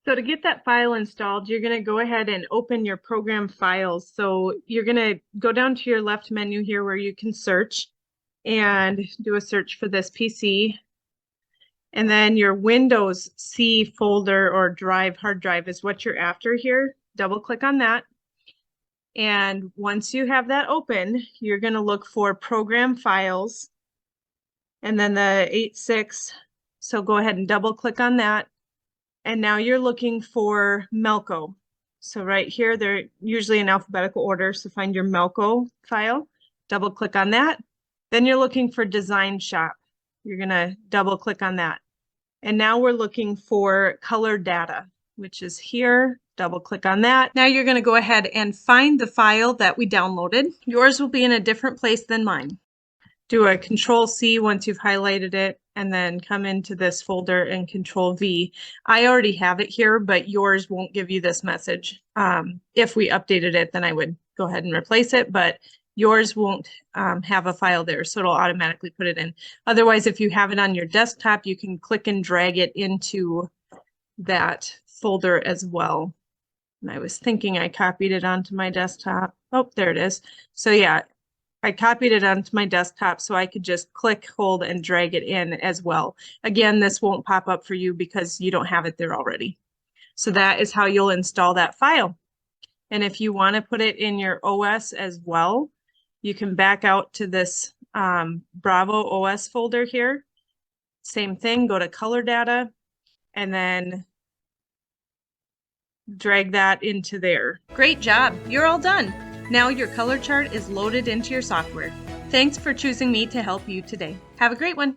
So to get that file installed, you're going to go ahead and open your program files. So you're going to go down to your left menu here where you can search and do a search for this PC. And then your Windows C folder or drive, hard drive is what you're after here. Double click on that. And once you have that open, you're going to look for program files and then the 86. So go ahead and double click on that. And now you're looking for Melco. So right here, they're usually in alphabetical order. So find your Melco file, double click on that. Then you're looking for Design Shop. You're going to double click on that. And now we're looking for color data, which is here. Double click on that. Now you're going to go ahead and find the file that we downloaded. Yours will be in a different place than mine. Do a Control C once you've highlighted it, and then come into this folder and Control V. I already have it here, but yours won't give you this message. If we updated it, then I would go ahead and replace it, but yours won't have a file there, so it'll automatically put it in. Otherwise, if you have it on your desktop, you can click and drag it into that folder as well. And I was thinking I copied it onto my desktop. Oh, there it is. So yeah, I copied it onto my desktop so I could just click, hold, and drag it in as well. Again, this won't pop up for you because you don't have it there already. So that is how you'll install that file. And if you want to put it in your OS as well, you can back out to this Bravo OS folder here. Same thing, go to color data and then drag that into there. Great job, you're all done. Now your color chart is loaded into your software. Thanks for choosing me to help you today. Have a great one.